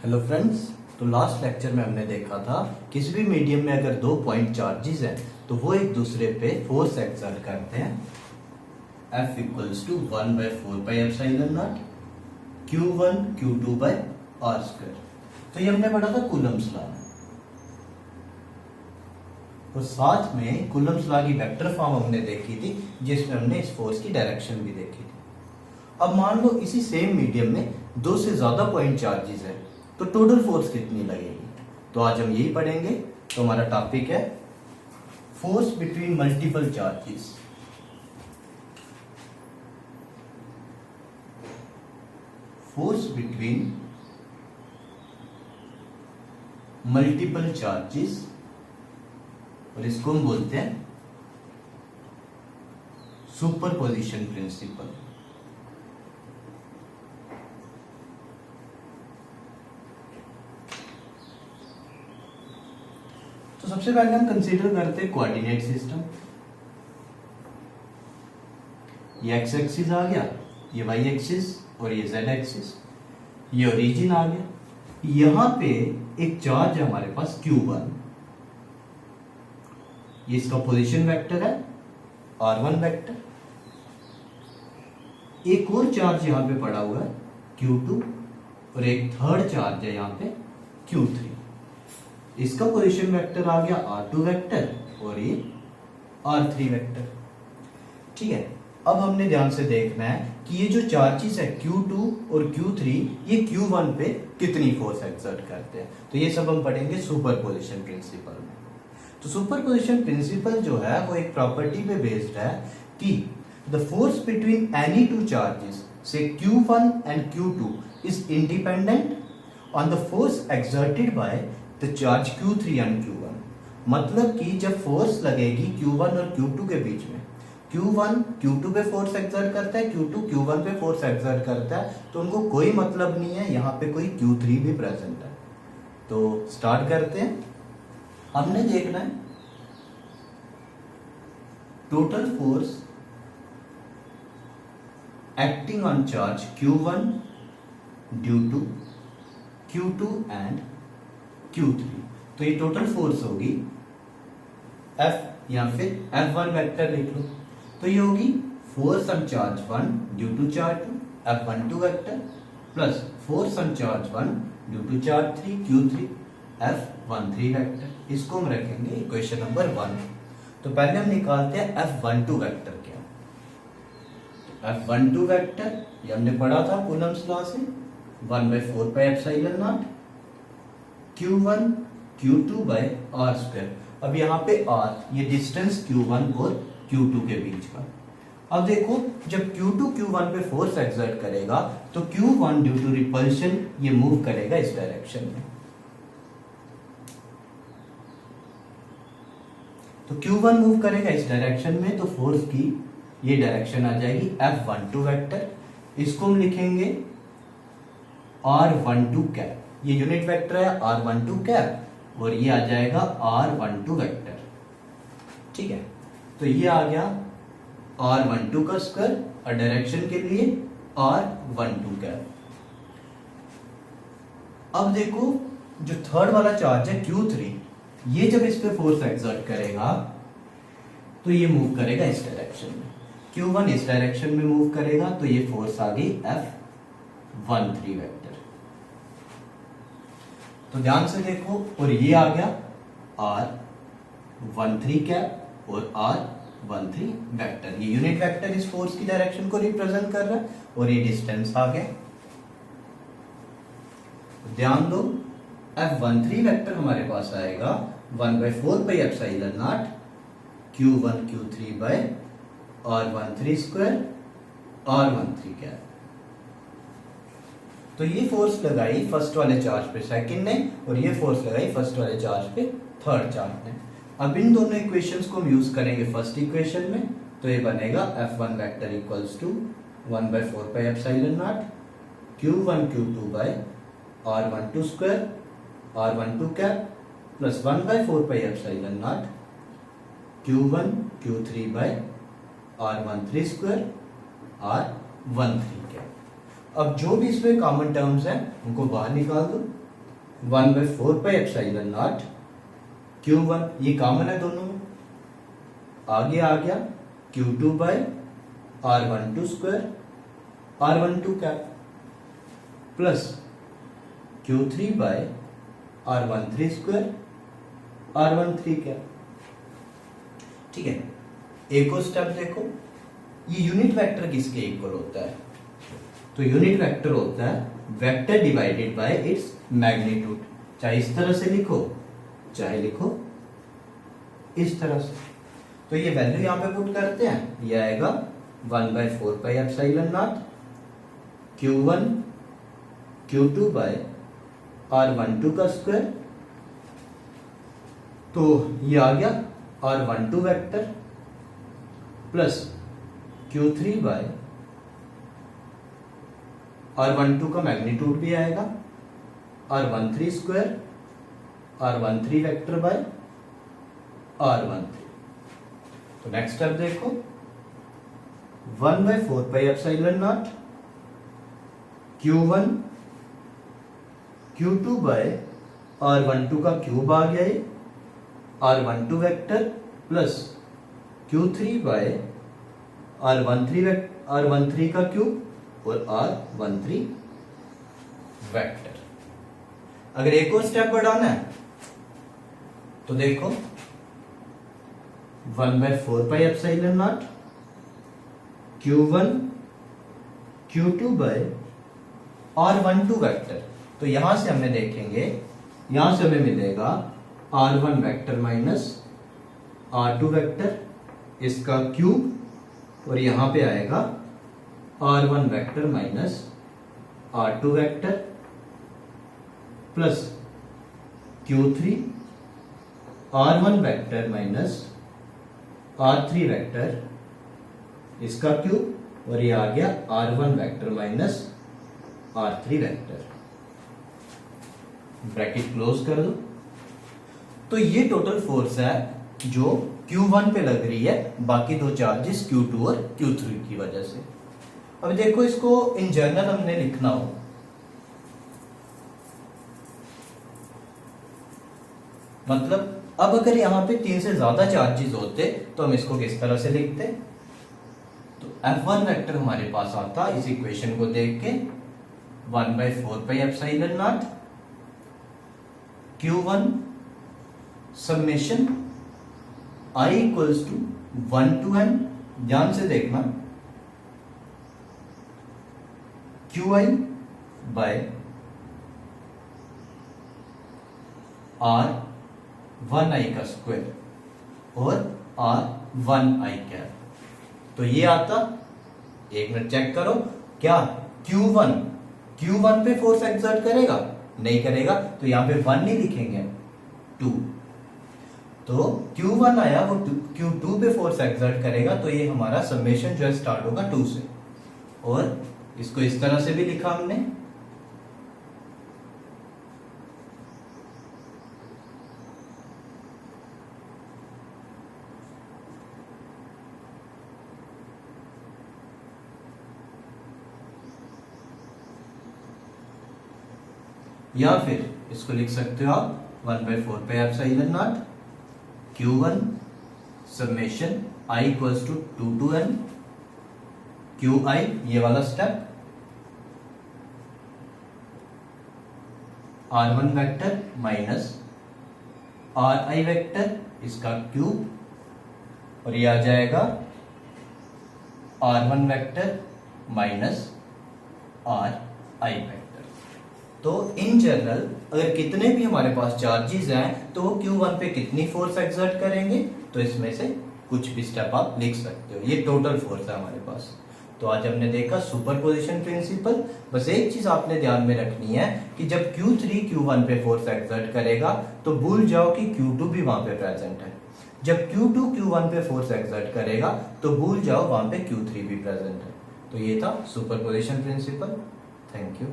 Hello friends. तो last lecture में हमने देखा था किसी भी मीडियम में अगर 2 पॉइंट चार्जेस हैं तो वो एक दूसरे पे फोर्स एक्सर्ट करते हैं। F equals to 1/4πε0 Q1 Q2/r²। तो ये हमने पढ़ा था कूलम्स लॉ में, और साथ में कूलम्स लॉ की वेक्टर फॉर्म हमने देखी थी जिसमें हमने इस फोर्स की डायरेक्शन भी देखी थी। अब मान लो इसी सेम मीडियम में 2 से ज्यादा पॉइंट चार्जेस है तो टोटल फोर्स कितनी लगेगी। तो आज हम यही पढ़ेंगे। तो हमारा टॉपिक है force between multiple charges. Force between multiple charges, और इसको हम बोलते हैं सुपरपोजिशन प्रिंसिपल। तो सबसे पहले हम कंसीडर करते हैं कोऑर्डिनेट सिस्टम। ये एक्स एक्सिस आ गया, ये वाई एक्सिस और ये जेड एक्सिस, ये ओरिजिन आ गया। यहां पे एक चार्ज है हमारे पास Q1, ये इसका पोजीशन वेक्टर है R1 वेक्टर। एक और चार्ज यहां पे पड़ा हुआ है Q2, और एक थर्ड चार्ज है यहां पे Q3। इसका पोजीशन वेक्टर आ गया R2 वेक्टर और ये R3 वेक्टर। ठीक है, अब हमने ध्यान से देखना है कि ये जो चार्जेस है Q2 और Q3 ये Q1 पे कितनी फोर्स एक्सर्ट करते हैं। तो ये सब हम पढ़ेंगे सुपरपोजिशन प्रिंसिपल में। तो सुपरपोजिशन प्रिंसिपल जो है वो एक प्रॉपर्टी पे बेस्ड है कि the force between any two charges से Q1 and Q2 is independent on the force exerted by the charge Q3 and Q1। मतलब कि जब फोर्स लगेगी Q1 और Q2 के बीच में, Q1 Q2 पे फोर्स एक्सर्ट करता है, Q2 Q1 पे फोर्स एक्सर्ट करता है, तो उनको कोई मतलब नहीं है यहाँ पे कोई Q3 भी प्रेजेंट है। तो स्टार्ट करते हैं। हमने देखना है total force acting on charge Q1 due to Q2 and Q3। तो ये टोटल फोर्स होगी F, या फिर F1 वेक्टर लिख लो। तो ये होगी force on charge 1 due to charge 2 F12 vector plus force on charge 1 due to charge 3 Q3 F13 vector. इसको हम रखेंगे इक्वेशन नंबर 1। तो पहले हम निकालते हैं F12 वेक्टर क्या। तो F12 वेक्टर ये हमने पढ़ा था कूलम्स लॉ से 1/4πε0 Q1 Q2/r²। अब यहाँ पे r ये डिस्टेंस Q1 और Q2 के बीच का। अब देखो जब Q2 Q1 पे फोर्स एक्सर्ट करेगा तो Q1 ड्यू टू रिपल्शन ये मूव करेगा इस डायरेक्शन में। तो Q1 मूव करेगा इस डायरेक्शन में, तो फोर्स की ये डायरेक्शन आ जाएगी F12 वेक्टर। इसको हम लिखेंगे R12 कैप, ये यूनिट वेक्टर है R12 कैप, और ये आ जाएगा R12 वेक्टर। ठीक है, तो ये आ गया R12 का स्क्वायर और डायरेक्शन के लिए R12 कैप। अब देखो जो थर्ड वाला चार्ज है Q3, ये जब इस पे फोर्स एक्सर्ट करेगा तो ये मूव करेगा इस डायरेक्शन में। Q1 इस डायरेक्शन में मूव करेगा तो ये फोर्स आ गई F13 वेक्टर। तो ध्यान से देखो, और ये आ गया R13 कैप और R13 वेक्टर। ये यूनिट वेक्टर इस फोर्स की डायरेक्शन को रिप्रेजेंट कर रहा है, और ये डिस्टेंस आ गया। ध्यान दो F13 वेक्टर हमारे पास आएगा 1/4πε0 Q1 Q3/r13² R13 कैप। तो ये फोर्स लगाई फर्स्ट वाले चार्ज पे सेकंड ने, और ये फोर्स लगाई फर्स्ट वाले चार्ज पे थर्ड चार्ज ने। अब इन दोनों इक्वेशंस को हम यूज करेंगे फर्स्ट इक्वेशन में। तो ये बनेगा F1 vector equals to 1/4πε0 Q1 Q2/r12² R12 cap plus 1/4πε0 Q1 Q3/r13² R13 cap. अब जो भी इसमें कॉमन टर्म्स हैं उनको बाहर निकाल दो। 1/4πε0 Q1, ये कॉमन है दोनों में, आगे आ गया Q2/R12 square R12 cap plus Q3/R13 square R13 cap. ठीक है, एक और स्टेप देखो, ये यूनिट वेक्टर किसके इक्वल होता है? तो यूनिट वेक्टर होता है vector divided by its magnitude. चाहे इस तरह से लिखो, चाहे लिखो इस तरह से। तो ये वैल्यू यहां पे पुट करते हैं, ये आएगा 1/4πε0 Q1 Q2/R12 का स्क्वायर। तो ये आ गया R12 वेक्टर प्लस Q3/R12 का मैग्नीट्यूड भी आएगा R13 square R13 vector by R13। तो नेक्स्ट स्टेप देखो, 1/4πε0 Q1 Q2/R12 का क्यूब आ गया ये R12 वेक्टर प्लस Q3/R13 का क्यूब और R13 वेक्टर। अगर एक और स्टेप बढ़ाना है तो देखो 1/4πε0 Q1 Q2/R12 वेक्टर। तो यहां से हमें देखेंगे, यहां से हमें मिलेगा R1 vector minus R2 vector, इसका क्यूब, और यहां पे आएगा R1 vector minus R2 vector plus Q3 R1 vector minus R3 vector, इसका क्यूब, और ये आ गया R1 vector minus R3 vector. Bracket close कर दो। तो ये टोटल फोर्स है जो Q1 पे लग रही है बाकी दो चार्जेस Q2 और Q3 की वजह से। अब देखो, इसको इन जनरल हमने लिखना हो, मतलब अब अगर यहां पे 3 से ज्यादा चार्जेस होते तो हम इसको किस तरह से लिखते? तो F1 वेक्टर हमारे पास आता इस इक्वेशन को देख के 1/4πε0 Q1 summation I equals to 1 to n, ध्यान से देखना, QI/R1I का स्क्वायर और R1I कैप। तो ये आता, एक मिनट चेक करो, क्या Q1 पे फोर्स एक्सर्ट करेगा? नहीं करेगा, तो यहां पे 1 नहीं लिखेंगे, 2। तो Q1 आया, वो Q2 पे फोर्स एक्सर्ट करेगा, तो ये हमारा समेशन जो है स्टार्ट होगा 2 से। और इसको इस तरह से भी लिखा हमने, या फिर इसको लिख सकते हो आप 1/4πε0 Q1 summation I equals to 2 to n QI, ये वाला step, R1 vector minus RI vector, इसका क्यूब, और ये आ जाएगा R1 vector minus RI vector. तो इन जनरल अगर कितने भी हमारे पास चार्जेस हैं तो वो Q1 पे कितनी फोर्स एक्सर्ट करेंगे, तो इसमें से कुछ भी स्टेप आप लिख सकते हो। ये टोटल फोर्स है हमारे पास। तो आज हमने देखा सुपरपोजिशन प्रिंसिपल। बस एक चीज आपने ध्यान में रखनी है कि जब Q3 Q1 पे फोर्स एक्सर्ट करेगा तो भूल जाओ कि Q2 भी वहां पे प्रेजेंट है। जब Q2 Q1 पे फोर्स एक्सर्ट करेगा तो भूल जाओ वहां पे Q3 भी प्रेजेंट है। तो ये था सुपरपोजिशन प्रिंसिपल। Thank you.